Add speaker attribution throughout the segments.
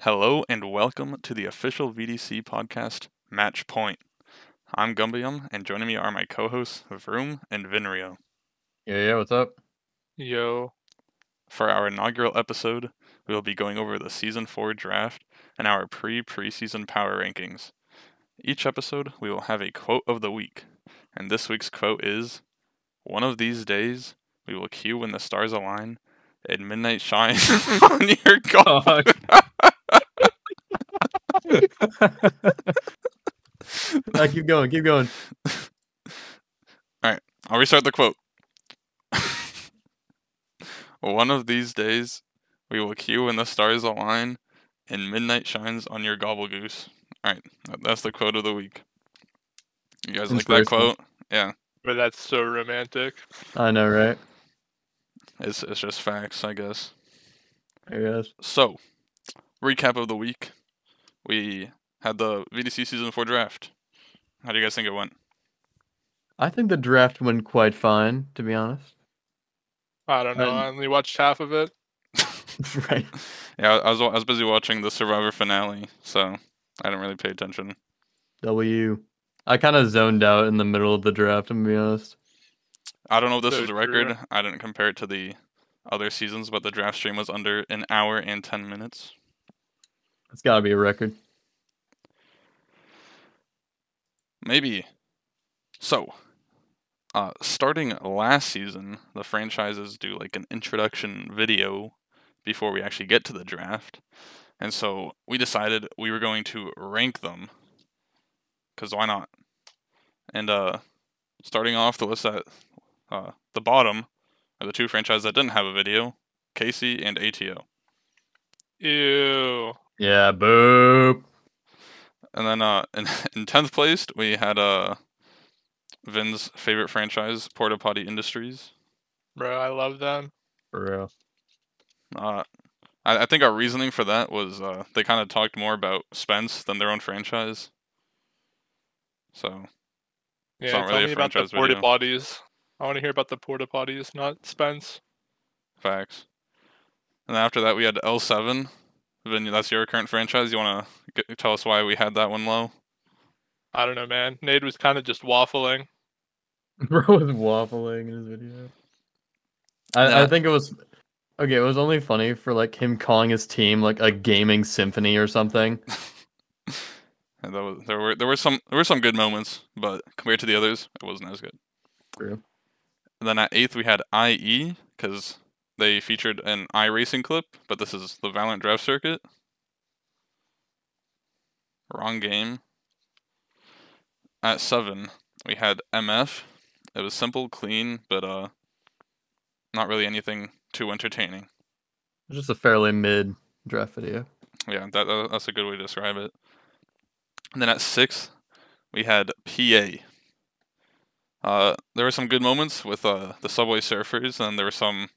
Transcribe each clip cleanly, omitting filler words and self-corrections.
Speaker 1: Hello and welcome to the official VDC podcast, Match Point. I'm Gumbayum, and joining me are my co-hosts, Vroom and Vinrio.
Speaker 2: Yeah, what's up?
Speaker 3: Yo,
Speaker 1: For our inaugural episode, we will be going over the Season 4 draft and our preseason power rankings. Each episode, we will have a quote of the week, and this week's quote is, "One of these days, we will queue when the stars align, and midnight shine on your golf."
Speaker 2: Keep going.
Speaker 1: Alright, I'll restart the quote. One of these days, we will queue when the stars align and midnight shines on your gobble goose. Alright, that's the quote of the week. You guys like that quote? Yeah.
Speaker 3: but that's so romantic.
Speaker 2: I know, right?
Speaker 1: It's just facts, I guess.
Speaker 2: I guess.
Speaker 1: So, recap of the week. We had the VDC Season 4 draft. How do you guys think it went?
Speaker 2: I think the draft went quite fine, to be honest.
Speaker 3: I don't know.
Speaker 2: And-
Speaker 3: I only watched half of it.
Speaker 2: Right.
Speaker 1: Yeah, I was busy watching the Survivor finale, so I didn't really pay attention.
Speaker 2: I kind of zoned out in the middle of the draft, to be honest.
Speaker 1: I don't know if this
Speaker 3: So
Speaker 1: was a record.
Speaker 3: true.
Speaker 1: I didn't compare it to the other seasons, but the draft stream was under an hour and 10 minutes.
Speaker 2: It's gotta be a record.
Speaker 1: Maybe. So, starting last season, the franchises do like an introduction video before we actually get to the draft. And so we decided we were going to rank them. Because why not? And starting off the list at the bottom are the two franchises that didn't have a video, Casey and ATO.
Speaker 3: Ew.
Speaker 2: Yeah, boop.
Speaker 1: And then in 10th place, we had Vin's favorite franchise, Porta Potty Industries.
Speaker 3: Bro, I love them.
Speaker 2: For real.
Speaker 1: I think our reasoning for that was they kind of talked more about Spence than their own franchise. So,
Speaker 3: Yeah,
Speaker 1: not
Speaker 3: tell
Speaker 1: really a
Speaker 3: me about the
Speaker 1: franchise
Speaker 3: porta
Speaker 1: video.
Speaker 3: potties. I want to hear about the porta potties, not Spence.
Speaker 1: Facts. And then after that, we had L7. Vin, that's your current franchise. You want to tell us why we had that one low?
Speaker 3: I don't know, man. Nade was kind of just waffling.
Speaker 2: Bro was waffling in his video. I think it was okay. It was only funny for like him calling his team like a gaming symphony or something.
Speaker 1: And there were some good moments, but compared to the others, it wasn't as good.
Speaker 2: True.
Speaker 1: And then at 8th, we had IE, because they featured an iRacing clip, but this is the Valorant draft circuit. Wrong game. At 7, we had MF. It was simple, clean, but not really anything too entertaining.
Speaker 2: Just a fairly mid draft video.
Speaker 1: Yeah, that's a good way to describe it. And then at 6th, we had PA. There were some good moments with the Subway Surfers, and there were some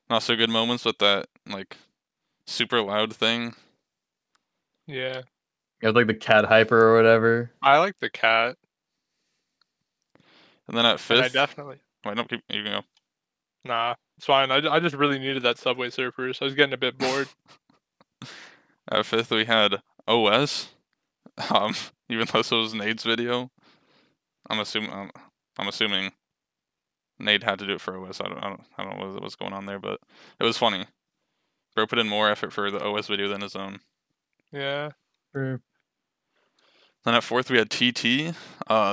Speaker 1: not so good moments with that like super loud thing.
Speaker 3: Yeah.
Speaker 2: You have like the cat hyper or whatever.
Speaker 3: I like the cat.
Speaker 1: And then at
Speaker 3: And I
Speaker 1: 5th,
Speaker 3: definitely.
Speaker 1: wait, no, you can go.
Speaker 3: Nah, it's fine. I just really needed that Subway Surfers. I was getting a bit bored.
Speaker 1: At 5th, we had OS. Even though this was Nade's video, I'm assuming Nade had to do it for OS. I don't know what's going on there, but it was funny. Bro put in more effort for the OS video than his own.
Speaker 3: Yeah.
Speaker 2: True.
Speaker 1: Then at 4th, we had TT.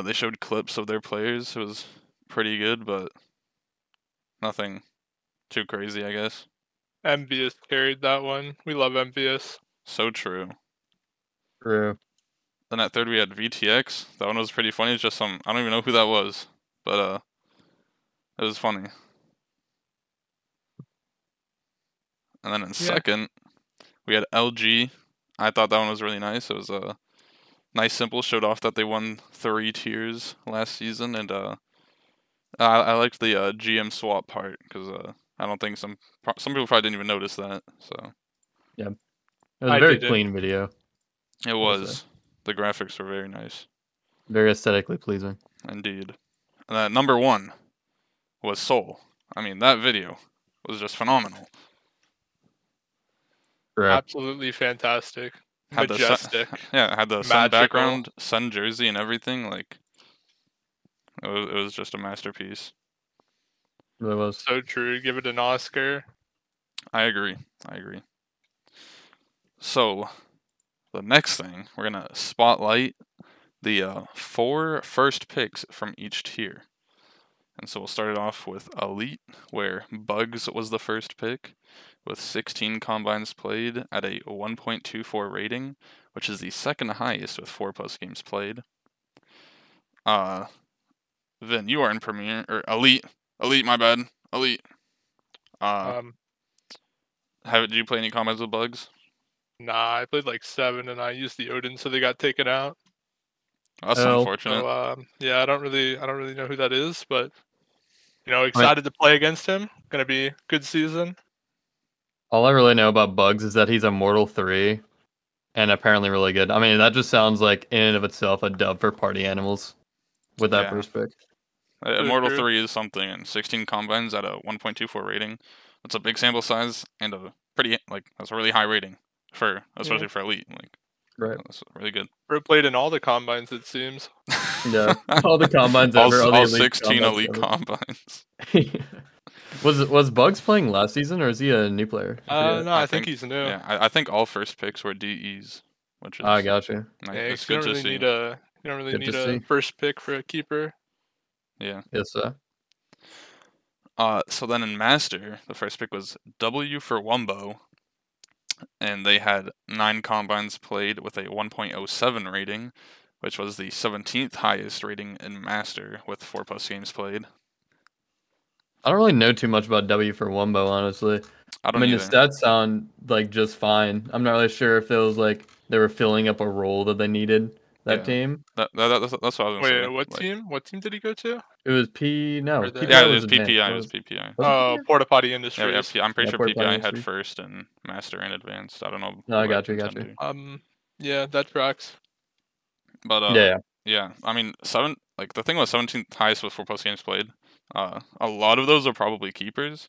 Speaker 1: They showed clips of their players. It was pretty good, but nothing too crazy, I guess.
Speaker 3: Envious carried that one. We love Envious.
Speaker 1: So true.
Speaker 2: True.
Speaker 1: Then at 3rd, we had VTX. That one was pretty funny. It's just I don't even know who that was, but it was funny. And then in 2nd, we had LG. I thought that one was really nice. It was a nice, simple. Showed off that they won 3 tiers last season, and I liked the GM swap part because I don't think some people probably didn't even notice that. So
Speaker 2: It was a
Speaker 3: I
Speaker 2: very
Speaker 3: didn't.
Speaker 2: clean video.
Speaker 1: it was. The graphics were very nice,
Speaker 2: Very aesthetically pleasing.
Speaker 1: indeed. And then number 1 was Soul. I mean, that video was just phenomenal.
Speaker 3: Absolutely fantastic.
Speaker 1: Had
Speaker 3: Majestic.
Speaker 1: had the sun
Speaker 3: Magical.
Speaker 1: background, sun jersey, and everything. Like it was just a masterpiece.
Speaker 2: It really was.
Speaker 3: So true. Give it an Oscar.
Speaker 1: I agree. So the next thing we're gonna spotlight the 4 first picks from each tier. And so we'll start it off with Elite, where Bugs was the first pick, with 16 combines played at a 1.24 rating, which is the second highest with 4+ games played. Vin, you are in Premier, or Elite, my bad, Elite. Did you play any combines with Bugs?
Speaker 3: Nah, I played like 7 and I used the Odin, so they got taken out.
Speaker 1: That's unfortunate.
Speaker 3: So yeah, I don't really know who that is, but excited to play against him. Gonna be a good season.
Speaker 2: All I really know about Bugs is that he's Immortal 3, and apparently really good. I mean, that just sounds like in and of itself a dub for party animals with that first pick.
Speaker 1: Immortal 3 is something, and 16 combines at a 1.24 rating. That's a big sample size and a pretty that's a really high rating especially for Elite.
Speaker 2: Right.
Speaker 1: That's really good.
Speaker 3: Bro played in all the combines, it seems.
Speaker 2: Yeah, all the combines ever.
Speaker 1: All 16 Elite combines.
Speaker 2: Was Bugs playing last season, or is he a new player?
Speaker 3: No, I think he's new.
Speaker 1: Yeah, I think all first picks were DEs, which is
Speaker 2: I got you.
Speaker 1: It's
Speaker 3: you
Speaker 1: good
Speaker 3: don't
Speaker 1: to see.
Speaker 3: You don't really need a first pick for a keeper.
Speaker 1: Yeah.
Speaker 2: Yes, sir.
Speaker 1: So then in Master, the first pick was W for Wumbo, and they had 9 combines played with a 1.07 rating, which was the 17th highest rating in Master with 4+ games played.
Speaker 2: I don't really know too much about W for Wumbo, honestly.
Speaker 1: I mean,
Speaker 2: the stats sound like just fine. I'm not really sure if it was like they were filling up a role that they needed. That team.
Speaker 1: That's what I was gonna say.
Speaker 3: Wait, what team? What team did he go to?
Speaker 2: It was PPI.
Speaker 1: Yeah, it was PPI. It was PPI.
Speaker 3: Oh, Porta Potty Industries.
Speaker 1: Yeah, I'm pretty sure PPI had first in Master and Advanced. I don't know.
Speaker 2: No, I got you.
Speaker 3: Yeah, that tracks.
Speaker 1: But yeah. I mean, the thing was 17th highest with 4+ games played. A lot of those are probably keepers,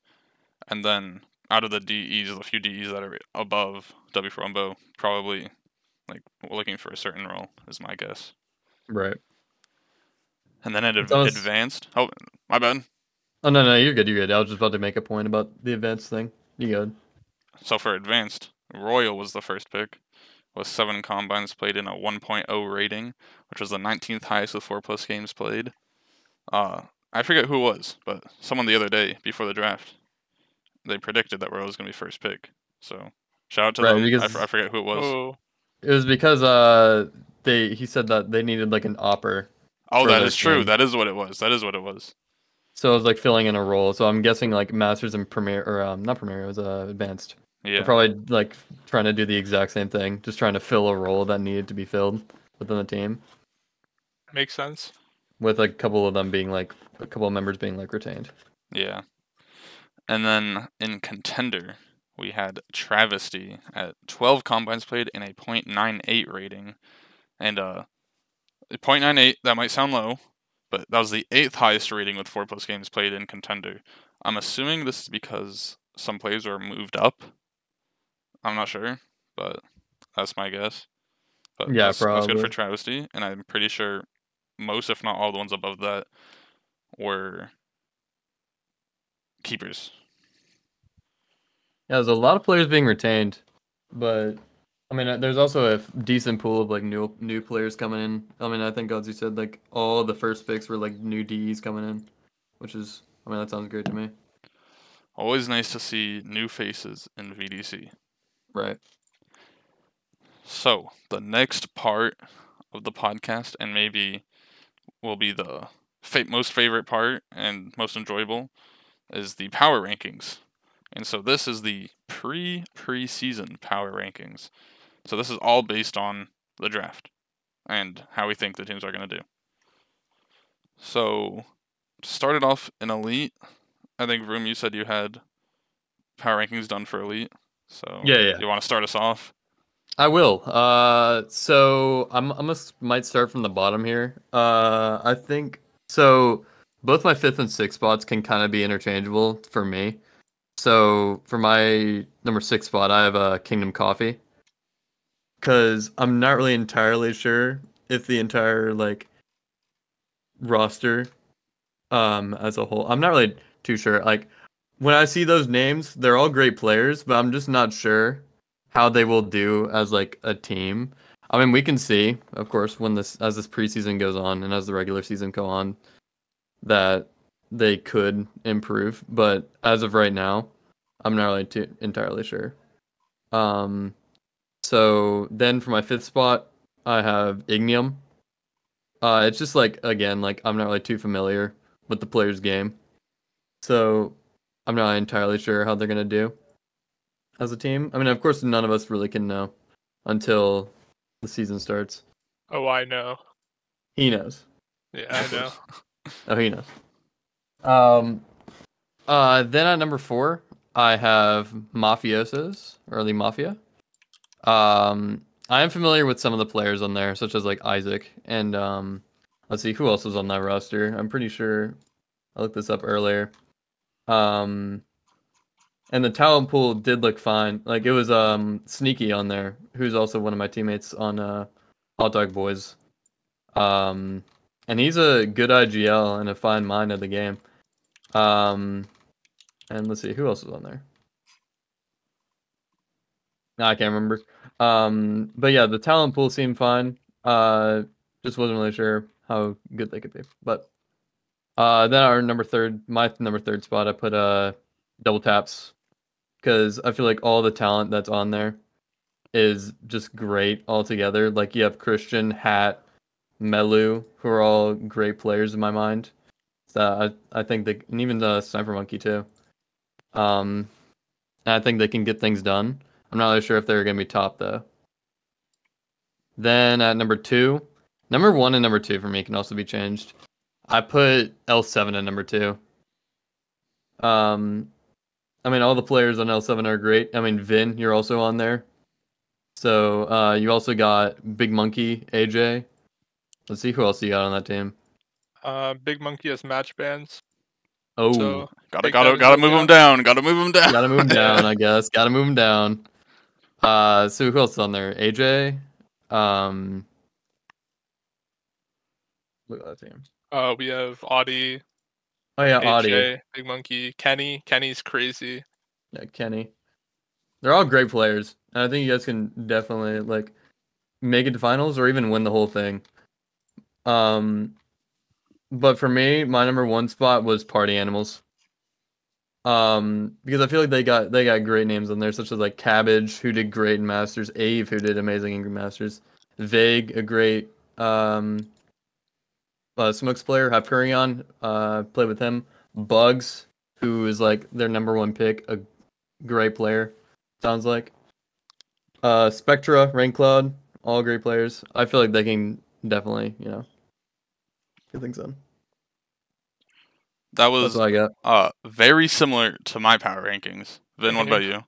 Speaker 1: and then out of the DEs, a few DEs that are above W for Wumbo, probably looking for a certain role is my guess.
Speaker 2: Right.
Speaker 1: And then Advanced. Oh, my bad.
Speaker 2: Oh no, you're good. I was just about to make a point about the Advanced thing. You good?
Speaker 1: So for Advanced, Royal was the first pick, with 7 combines played in a 1.0 rating, which was the 19th highest with 4+ games played. I forget who it was, but someone the other day before the draft, they predicted that Royal was going to be first pick. So shout out to them. I forget who it was.
Speaker 2: Oh. It was because he said that they needed like an opper.
Speaker 1: Oh, that is true. That is what it was.
Speaker 2: So it was like filling in a role. So I'm guessing like Masters and Premier, or not Premier, it was Advanced.
Speaker 1: Yeah.
Speaker 2: They're probably like trying to do the exact same thing, just trying to fill a role that needed to be filled within the team.
Speaker 3: Makes sense.
Speaker 2: With a couple of members being like retained.
Speaker 1: Yeah. And then in Contender, we had Travesty at 12 combines played in a 0.98 rating. And 0.98, that might sound low, but that was the 8th highest rating with 4+ games played in Contender. I'm assuming this is because some players were moved up. I'm not sure, but that's my guess. But
Speaker 2: yeah,
Speaker 1: that's good for Travesty, and I'm pretty sure most, if not all, the ones above that were keepers.
Speaker 2: Yeah, there's a lot of players being retained, but I mean, there's also a decent pool of like new players coming in. I mean, I think as you said, like all the first picks were like new DEs coming in, which is, I mean, that sounds great to me.
Speaker 1: Always nice to see new faces in VDC.
Speaker 2: Right.
Speaker 1: So the next part of the podcast, and maybe will be the most favorite part and most enjoyable, is the power rankings. And so this is the preseason power rankings. So this is all based on the draft and how we think the teams are going to do. So started off in Elite. I think, Vroom, you said you had power rankings done for Elite. So
Speaker 2: yeah.
Speaker 1: You want to start us off?
Speaker 2: I will. So might start from the bottom here. I think so. Both my 5th and 6th spots can kind of be interchangeable for me. So for my number 6 spot, I have Kingdom Coffee. Because I'm not really entirely sure if the entire like roster as a whole, I'm not really too sure. Like when I see those names, they're all great players, but I'm just not sure how they will do as like a team. I mean, we can see, of course, when this as this preseason goes on and as the regular season go on, that they could improve. But as of right now, I'm not really too entirely sure. So then for my 5th spot, I have Ignium. It's just like again, like I'm not really too familiar with the player's game, so I'm not entirely sure how they're gonna do as a team. I mean, of course, none of us really can know until the season starts.
Speaker 3: Oh, I know.
Speaker 2: He knows.
Speaker 3: Yeah, I know.
Speaker 2: Oh, he knows. Then at number 4, I have Mafiosos or the Mafia. I am familiar with some of the players on there, such as like Isaac and let's see who else was on that roster. I'm pretty sure I looked this up earlier. And the talent pool did look fine. Like it was Sneaky on there, who's also one of my teammates on Hot Dog Boys. And he's a good IGL and a fine mind of the game. And let's see who else was on there. No, I can't remember. But yeah, the talent pool seemed fine. Just wasn't really sure how good they could be. But then our my number 3 spot, I put Double Taps because I feel like all the talent that's on there is just great altogether. Like you have Christian, Hat, Melu, who are all great players in my mind. So I think they, and even the Sniper Monkey too. And I think they can get things done. I'm not really sure if they're gonna be top though. Then at number 2, number 1 and number 2 for me can also be changed. I put L7 at number 2. I mean, all the players on L7 are great. I mean, Vin, you're also on there. So you also got Big Monkey, AJ. Let's see who else you got on that team.
Speaker 3: Big Monkey has match bands.
Speaker 2: Oh,
Speaker 3: So
Speaker 1: gotta move them down. Gotta move them down.
Speaker 2: gotta move him down, I guess. Gotta move him down. So who else is on there? AJ. Look at that team.
Speaker 3: We have Audie,
Speaker 2: Oh yeah, Audie.
Speaker 3: AJ, Big Monkey, Kenny. Kenny's crazy.
Speaker 2: Yeah, Kenny. They're all great players. And I think you guys can definitely like make it to finals or even win the whole thing. But for me, my number 1 spot was Party Animals. Because I feel like they got great names on there, such as like Cabbage, who did great in Masters, Ave, who did amazing in Masters, Vague, a great Smokes player, Hyperion, played with him, Bugs, who is like their number 1 pick, a great player, sounds like. Spectra, Raincloud, all great players. I feel like they can definitely, get things done.
Speaker 1: That was
Speaker 2: That's what I got.
Speaker 1: very similar to my power rankings. Vin, what about you?
Speaker 3: All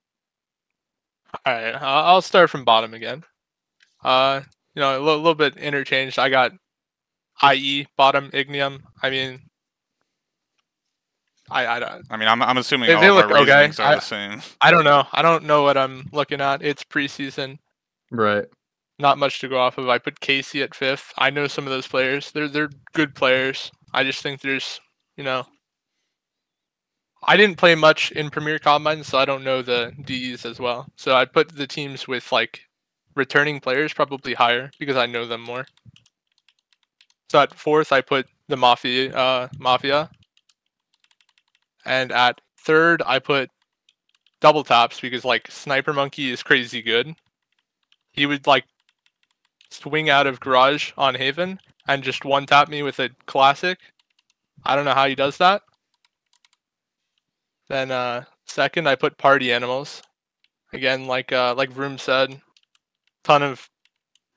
Speaker 3: right, I'll start from bottom again. A little bit interchanged. I got IE bottom, Ignium. I mean, I don't.
Speaker 1: I mean, I'm assuming
Speaker 3: They
Speaker 1: all of
Speaker 3: look
Speaker 1: our
Speaker 3: okay.
Speaker 1: reasonings are the same.
Speaker 3: I don't know. I don't know what I'm looking at. It's preseason.
Speaker 2: Right.
Speaker 3: Not much to go off of. I put Casey at 5th. I know some of those players. They're good players. I just think there's, I didn't play much in Premier Combine, so I don't know the Ds as well. So I put the teams with like returning players probably higher because I know them more. So at 4th, I put the Mafia. And at 3rd, I put Double Taps because like Sniper Monkey is crazy good. He would like swing out of Garage on Haven and just one tap me with a classic. I don't know how he does that. Then 2nd, I put Party Animals. Again, like Vroom said, ton of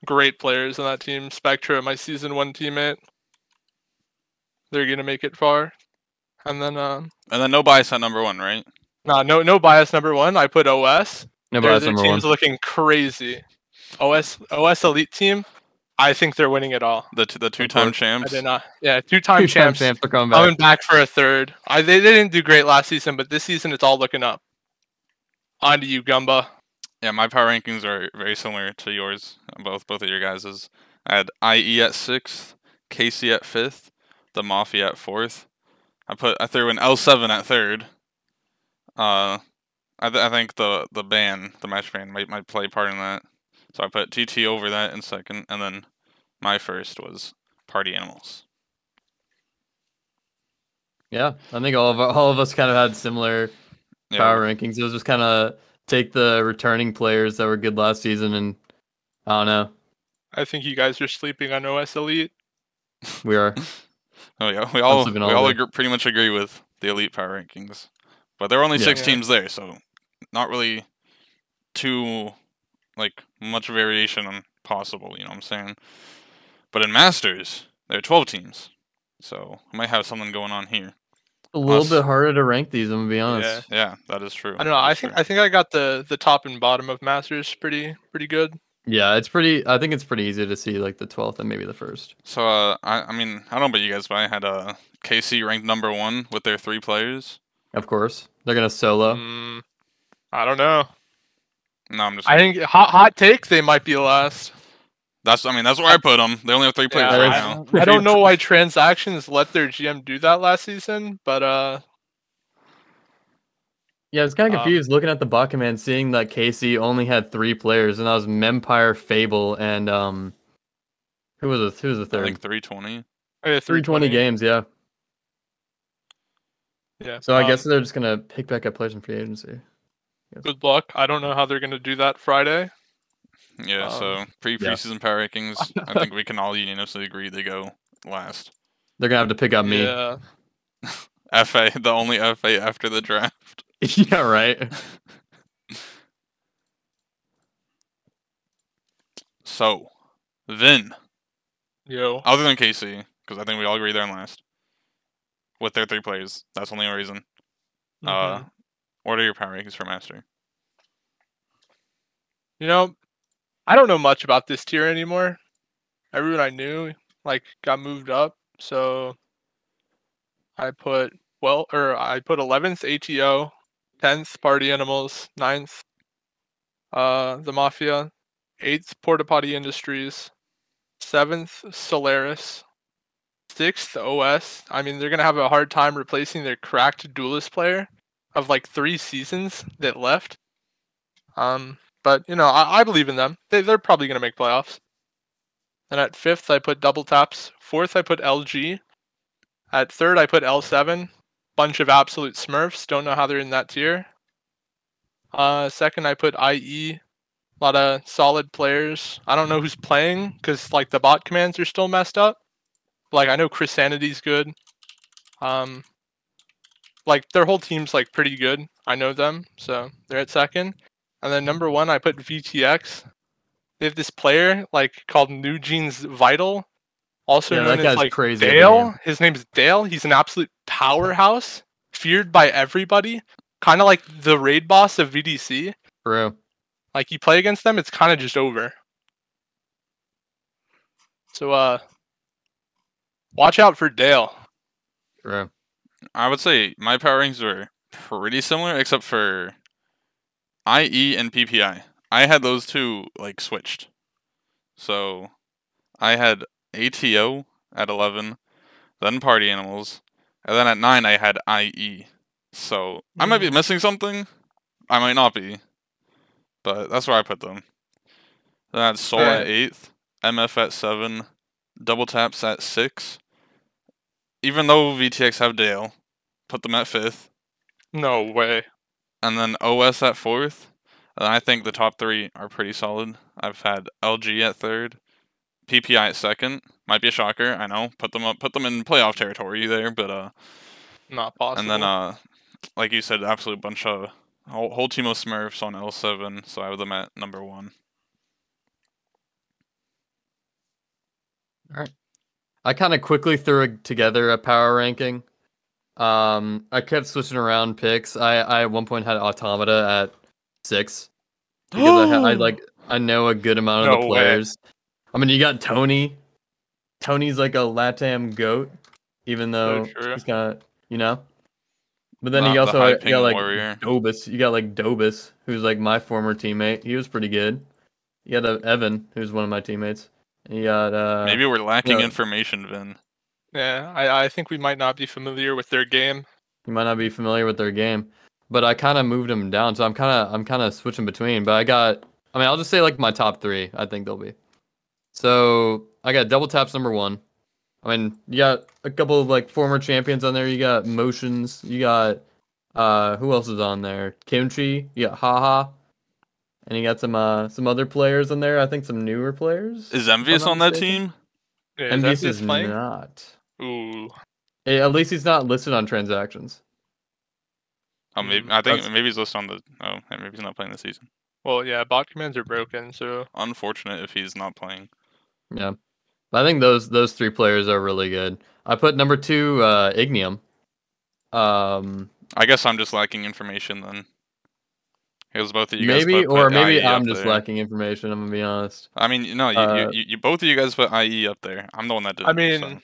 Speaker 3: great players on that team. Spectra, my season 1 teammate. They're gonna make it far. And then
Speaker 1: no bias at number 1, right?
Speaker 3: No bias number 1. I put OS.
Speaker 2: No bias number 1.
Speaker 3: Team's looking crazy. OS Elite team. I think they're winning it all.
Speaker 1: The 2-time champs.
Speaker 3: I did not. Yeah, 2-time champs.
Speaker 2: Champs are coming
Speaker 3: back for a 3rd. They didn't do great last season, but this season it's all looking up. On to you, Gumba.
Speaker 1: Yeah, my power rankings are very similar to yours. Both of your guys's. I had IE at 6th, KC at 5th, the Mafia at 4th. I threw in L7 at 3rd. I think the match ban might play part in that. So I put TT over that in 2nd, and then my first was Party Animals.
Speaker 2: Yeah, I think all of us kind of had similar power rankings. It was just kind of take the returning players that were good last season, and I don't know.
Speaker 3: I think you guys are sleeping on OS Elite.
Speaker 2: We are.
Speaker 1: Oh yeah, we all pretty much agree with the Elite power rankings, but there were only 6 teams there, so not really too much variation possible. You know what I'm saying? But in Masters, there are 12 teams, so I might have something going on here.
Speaker 2: A little bit harder to rank these, I'm gonna be honest.
Speaker 1: Yeah, that is true.
Speaker 3: I don't know. I think I got the top and bottom of Masters pretty good.
Speaker 2: Yeah, it's pretty. I think it's pretty easy to see like the 12th and maybe the 1st.
Speaker 1: So I mean, I don't know about you guys, but I had KC ranked number 1 with their 3 players.
Speaker 2: Of course, they're gonna solo.
Speaker 3: I don't know.
Speaker 1: No, I'm just.
Speaker 3: I think hot take. They might be last.
Speaker 1: That's where I put them. They only have 3 players right now.
Speaker 3: I don't know why Transactions let their GM do that last season, but
Speaker 2: yeah, I was kind of confused looking at the bot command, seeing that KC only had 3 players, and that was Mempire, Fable, and who was the third?
Speaker 1: I think 320.
Speaker 3: Oh, yeah,
Speaker 2: 320 games, yeah.
Speaker 3: Yeah.
Speaker 2: So I guess they're just gonna pick back up players in free agency.
Speaker 3: Good luck. I don't know how they're gonna do that Friday.
Speaker 1: Yeah, so preseason power rankings, I think we can all unanimously agree they go last.
Speaker 2: They're gonna have to pick up me.
Speaker 3: Yeah.
Speaker 1: FA, the only FA after the draft.
Speaker 2: Yeah, right.
Speaker 1: So, Vin.
Speaker 3: Yo.
Speaker 1: Other than KC, because I think we all agree they're in last. With their 3 players. That's the only reason. What are your power rankings for Master?
Speaker 3: You know, I don't know much about this tier anymore. Everyone I knew got moved up, so I put 11th ATO, 10th Party Animals, 9th the Mafia, 8th Porta Potty Industries, 7th Solaris, 6th OS. I mean, they're gonna have a hard time replacing their cracked duelist player of 3 seasons that left. But I believe in them. They're probably gonna make playoffs. And at 5th, I put Double Taps. 4th, I put LG. At 3rd, I put L7. Bunch of absolute Smurfs. Don't know how they're in that tier. 2nd, I put IE. A lot of solid players. I don't know who's playing because the bot commands are still messed up. I know Chris Sanity's good. Their whole team's pretty good. I know them, so they're at 2nd. And then number 1, I put VTX. They have this player called New Jeans Vital, also known as
Speaker 2: crazy
Speaker 3: Dale. His name's Dale. He's an absolute powerhouse, feared by everybody. Kind of like the raid boss of VDC.
Speaker 2: Bro.
Speaker 3: You play against them, it's kind of just over. So watch out for Dale.
Speaker 2: Bro.
Speaker 1: I would say my power rankings were pretty similar, except for IE and PPI. I had those 2 switched. So I had ATO at 11, then Party Animals, and then at 9 I had IE. So I might be missing something. I might not be. But that's where I put them. Then I had Soul at 8th, MF at 7, Double Taps at 6. Even though VTX have Dale, put them at 5th.
Speaker 3: No way.
Speaker 1: And then OS at 4th. And I think the top 3 are pretty solid. I've had LG at 3rd, PPI at 2nd. Might be a shocker, I know. Put them in playoff territory there, but
Speaker 3: not possible.
Speaker 1: And then like you said, absolute bunch of whole team of Smurfs on L7, so I have them at number 1.
Speaker 2: All right. I kind of quickly threw together a power ranking. I kept switching around picks. I at one point had Automata at 6 because I know a good amount of the players. I mean, you got Tony. Tony's like a LATAM goat, even though he's got But then you
Speaker 1: The
Speaker 2: also
Speaker 1: high
Speaker 2: got
Speaker 1: ping
Speaker 2: like
Speaker 1: warrior.
Speaker 2: Dobus. You got like Dobus, who's like my former teammate. He was pretty good. You got Evan, who's one of my teammates. And you got
Speaker 1: Maybe we're lacking
Speaker 2: you know,
Speaker 1: information, Vin.
Speaker 3: Yeah, I think we might not be familiar with their game.
Speaker 2: you might not be familiar with their game, but I kind of moved them down, so I'm kind of switching between. But I mean, I'll just say like my top three. I think they'll be. So I got double taps number one. I mean, you got a couple of like former champions on there. You got Motions. You got who else is on there? Kimchi. You got Haha. And you got some other players on there. I think some newer players.
Speaker 1: Is
Speaker 2: If I'm
Speaker 1: Envious
Speaker 2: not
Speaker 1: on that
Speaker 2: mistaken.
Speaker 1: team?
Speaker 3: Yeah, is
Speaker 2: Envious
Speaker 3: Envious
Speaker 2: is
Speaker 3: playing?
Speaker 2: not.
Speaker 3: Ooh.
Speaker 2: At least he's not listed on transactions.
Speaker 1: Oh, maybe
Speaker 2: That's-
Speaker 1: maybe he's listed on the. Oh, maybe he's not playing this season.
Speaker 3: Well, yeah, bot commands are broken, so
Speaker 1: Unfortunate if he's not playing.
Speaker 2: Yeah. I think those three players are really good. I put number two, Ignium.
Speaker 1: I guess I'm just lacking information then. Because both of you guys
Speaker 2: Maybe
Speaker 1: put
Speaker 2: maybe
Speaker 1: IE up
Speaker 2: I'm just
Speaker 1: there.
Speaker 2: lacking information. I'm gonna be honest.
Speaker 1: I mean, no, you both of you guys put IE up there. I'm the one that didn't.
Speaker 3: I mean,
Speaker 1: so.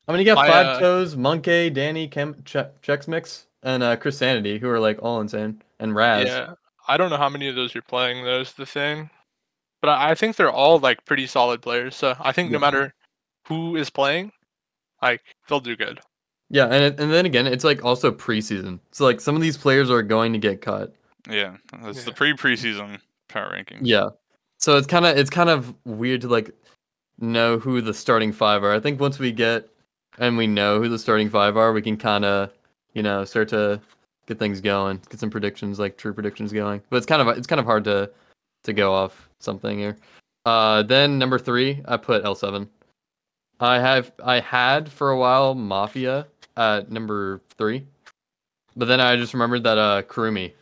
Speaker 2: I mean, you got
Speaker 3: My,
Speaker 2: Five Toes, Monkey, Danny, Chex Mix, and Chris Sanity, who are like all insane, and Raz.
Speaker 3: yeah, I don't know how many of those you're playing. Those the thing, but I think they're all like pretty solid players. So I think no
Speaker 2: Yeah.
Speaker 3: matter who is playing, like they'll do good.
Speaker 2: Yeah, and then again, it's like also preseason. So like some of these players are going to get cut.
Speaker 1: Yeah, it's the
Speaker 3: Yeah.
Speaker 1: preseason power rankings.
Speaker 2: Yeah. So it's kind of weird to like know who the starting five are. I think once we get and we know who the starting five are, we can kind of, start to get things going, get some predictions, like true predictions going. But it's kind of hard to go off something here. Then number three, I put L7. I had for a while Mafia at number three, but then I just remembered that Kurumi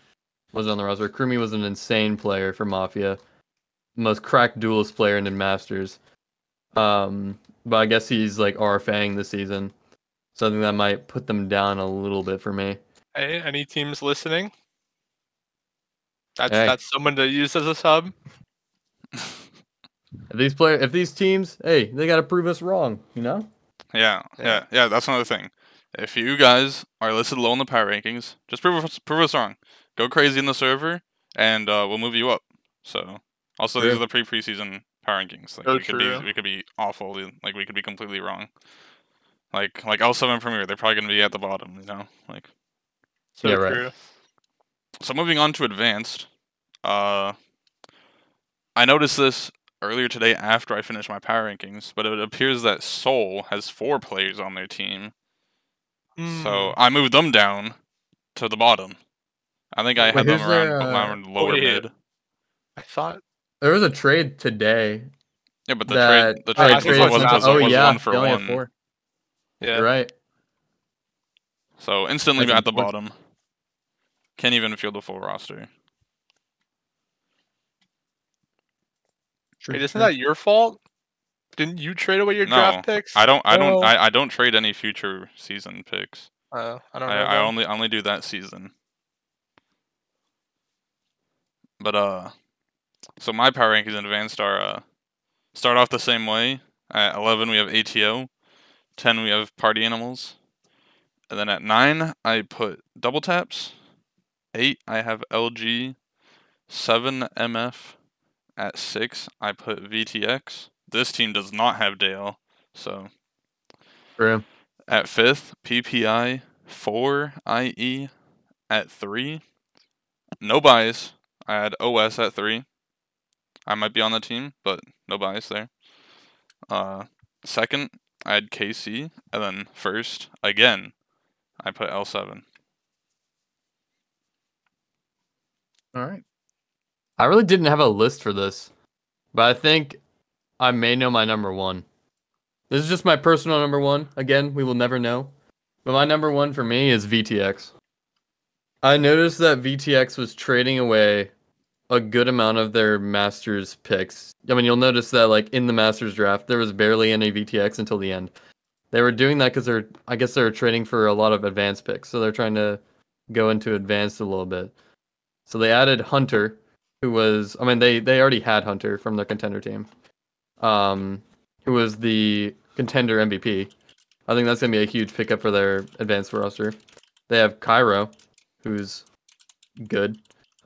Speaker 2: was on the roster. Kurumi was an insane player for Mafia, most cracked duelist player in Masters. But I guess he's like RFAing this season, so I think that might put them down a little bit for me.
Speaker 3: Hey, any teams listening?
Speaker 2: Hey.
Speaker 3: That's someone to use as a sub.
Speaker 2: If these teams, hey, they got to prove us wrong,
Speaker 1: Yeah. That's another thing. If you guys are listed low in the power rankings, just prove us wrong. Go crazy in the server, and we'll move you up. So, also these are the preseason power rankings. Like
Speaker 3: So
Speaker 1: we could be awful. Like we could be completely wrong. Like L7 Premier, they're probably gonna be at the bottom. Like.
Speaker 3: So
Speaker 2: Yeah, right.
Speaker 3: true.
Speaker 1: So moving on to advanced, I noticed this earlier today after I finished my power rankings, but it appears that Seoul has 4 players on their team. So I moved them down to the bottom. I think I had them around lower mid.
Speaker 3: I thought
Speaker 2: there was a trade today.
Speaker 1: Yeah, but the
Speaker 2: that
Speaker 1: trade
Speaker 3: I think
Speaker 1: was
Speaker 3: that's-
Speaker 1: one for
Speaker 2: they only have
Speaker 1: one.
Speaker 2: 4.
Speaker 3: yeah.
Speaker 2: You're right.
Speaker 1: So instantly
Speaker 2: That's
Speaker 1: at the
Speaker 2: unfortunate.
Speaker 1: bottom. Can't even field the full roster.
Speaker 3: Wait, isn't that your fault? Didn't you trade away your draft picks?
Speaker 1: I don't
Speaker 2: Well-
Speaker 1: I don't trade any future season picks.
Speaker 3: I don't know.
Speaker 1: I only do that season. But so my power rankings in advanced are start off the same way. At 11 we have ATO, 10 we have party animals, and then at 9 I put double taps. 8 I have LG, 7 MF. At 6 I put VTX. This team does not have Dale, so.
Speaker 2: True.
Speaker 1: At 5th PPI, 4 IE. At 3, no bias. I had OS at 3. I might be on the team, but no bias there. Second, I had KC, and then first, again, I put L7.
Speaker 2: All right. I really didn't have a list for this, but I think I may know my number one. This is just my personal number one. Again, we will never know. But my number one for me is VTX. I noticed that VTX was trading away a good amount of their Masters picks. I mean, you'll notice that like in the Masters draft, there was barely any VTX until the end. They were doing that because I guess they're trading for a lot of advanced picks, so they're trying to go into advanced a little bit. So they added Hunter, who was, I mean, they already had Hunter from their contender team, who was the contender MVP. I think that's gonna be a huge pickup for their advanced roster. They have Cairo, who's good.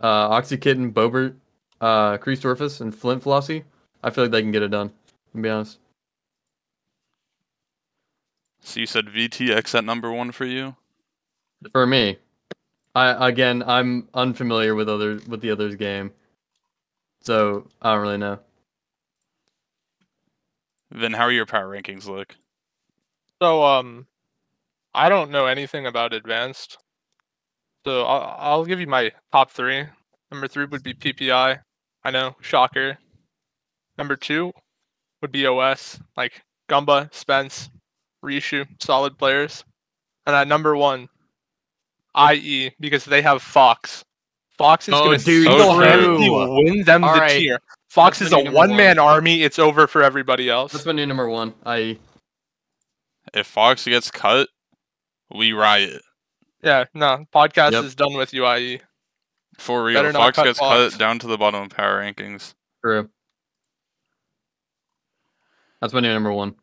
Speaker 2: Oxykitten, Bobert, Kreisdorfus, and Flint Flossie. I feel like they can get it done, to be honest.
Speaker 1: So you said VTX at number 1 for you?
Speaker 2: For me, I'm unfamiliar with the others' game, so I don't really know.
Speaker 1: Then how are your power rankings look?
Speaker 3: So I don't know anything about advanced. So I'll give you my top 3. Number 3 would be PPI. I know, shocker. Number 2 would be OS, like Gumba, Spence, Rishu, solid players. And at number 1, IE, because they have Fox. Fox is
Speaker 2: Oh,
Speaker 3: going to
Speaker 2: dude,
Speaker 3: single-handedly
Speaker 2: true.
Speaker 3: win them
Speaker 2: All
Speaker 3: the
Speaker 2: right.
Speaker 3: tier. Fox
Speaker 2: That's
Speaker 3: is
Speaker 2: my
Speaker 3: a
Speaker 2: new number
Speaker 3: one-man army. It's over for everybody else.
Speaker 2: That's my new number 1, i.e.
Speaker 1: If Fox gets cut, we riot.
Speaker 3: Yeah, no, podcast
Speaker 2: Yep.
Speaker 3: is done with you, IE.
Speaker 1: For real,
Speaker 3: Better
Speaker 1: if
Speaker 3: not
Speaker 1: Fox
Speaker 3: cut
Speaker 1: gets
Speaker 3: Fox.
Speaker 1: cut down to the bottom of power rankings.
Speaker 2: True. That's my new number 1.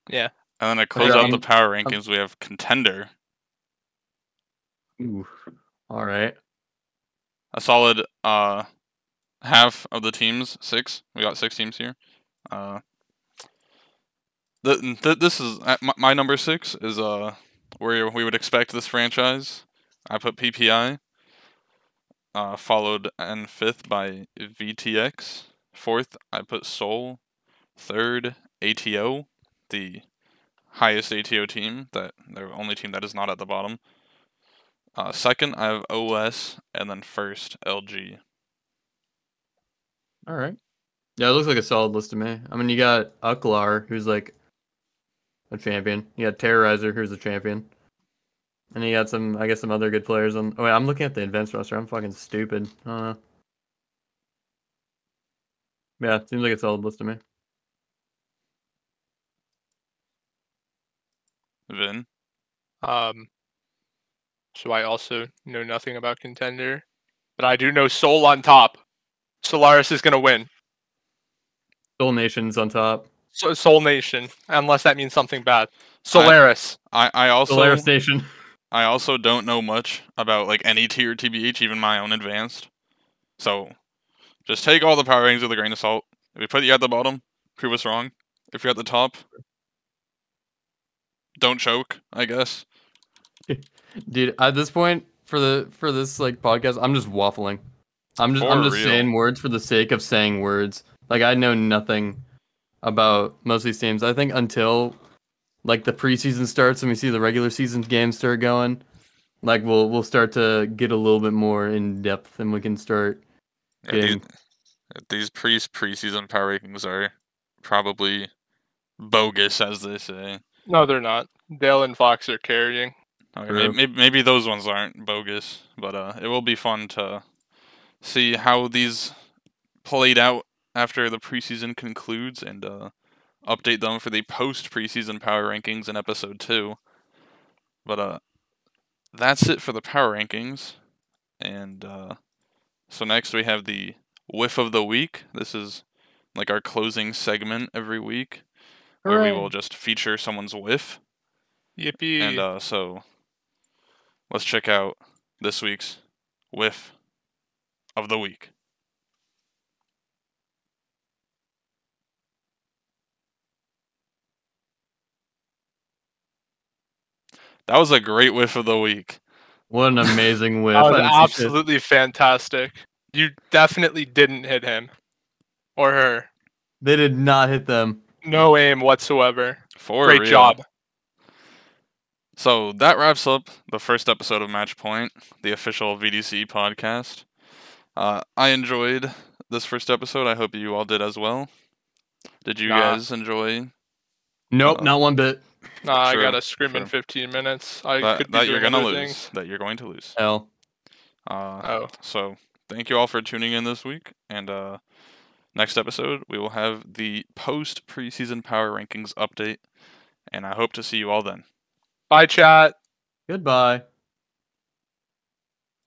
Speaker 3: Yeah.
Speaker 1: And then to close out the power rankings, we have Contender.
Speaker 2: Ooh. All right.
Speaker 1: A solid half of the teams, 6. We got 6 teams here. This is my number 6 is where we would expect this franchise. I put PPI, followed in 5th by VTX. 4th, I put Seoul. 3rd, ATO, the highest ATO team, the only team that is not at the bottom. 2nd, I have OS, and then 1st, LG.
Speaker 2: All right. Yeah, it looks like a solid list to me. I mean, you got Uklar, who's like a champion. You got Terrorizer, who's a champion. And you got some, I guess, some other good players on. Oh, wait, I'm looking at the advanced roster. I'm fucking stupid. I don't know. Yeah, seems like a solid list to me.
Speaker 1: Vin?
Speaker 3: So I also know nothing about Contender, but I do know Soul on top. Solaris is going to win.
Speaker 2: Soul Nation's on top.
Speaker 3: So Soul Nation, unless that means something bad. Solaris.
Speaker 1: I also
Speaker 2: Solaris Nation.
Speaker 1: I also don't know much about like any tier TBH, even my own advanced. So just take all the power rankings with a grain of salt. If we put you at the bottom, prove us wrong. If you're at the top, don't choke, I guess.
Speaker 2: Dude, at this point for this like podcast, I'm just waffling. I'm just
Speaker 1: real.
Speaker 2: saying words for the sake of saying words. Like I know nothing about most of these teams. I think until like the preseason starts and we see the regular season games start going, like we'll start to get a little bit more in depth and we can start getting.
Speaker 1: These preseason power rankings are probably bogus, as they say.
Speaker 3: No, they're not. Dale and Fox are carrying.
Speaker 1: Okay, maybe those ones aren't bogus, but it will be fun to see how these played out after the preseason concludes and update them for the post-preseason power rankings in episode 2. But that's it for the power rankings. And so next we have the whiff of the week. This is like our closing segment every week where we will just feature someone's whiff.
Speaker 3: Yippee.
Speaker 1: And so let's check out this week's whiff of the week. That was a great whiff of the week.
Speaker 2: What an amazing whiff.
Speaker 3: That was absolutely fantastic. You definitely didn't hit him. Or her.
Speaker 2: They did not hit them.
Speaker 3: No aim whatsoever.
Speaker 1: For
Speaker 3: Great
Speaker 1: real.
Speaker 3: job.
Speaker 1: So that wraps up the first episode of Match Point, the official VDC podcast. I enjoyed this first episode. I hope you all did as well. Did you guys enjoy?
Speaker 2: Nope, not one bit.
Speaker 3: Nah, I
Speaker 1: True,
Speaker 3: got a scrim in 15 minutes. I could be
Speaker 1: that
Speaker 3: doing
Speaker 1: you're gonna
Speaker 3: other
Speaker 1: lose.
Speaker 3: things.
Speaker 1: That you're going to lose.
Speaker 2: Hell.
Speaker 1: So thank you all for tuning in this week, and next episode we will have the post preseason power rankings update, and I hope to see you all then.
Speaker 3: Bye, chat.
Speaker 2: Goodbye.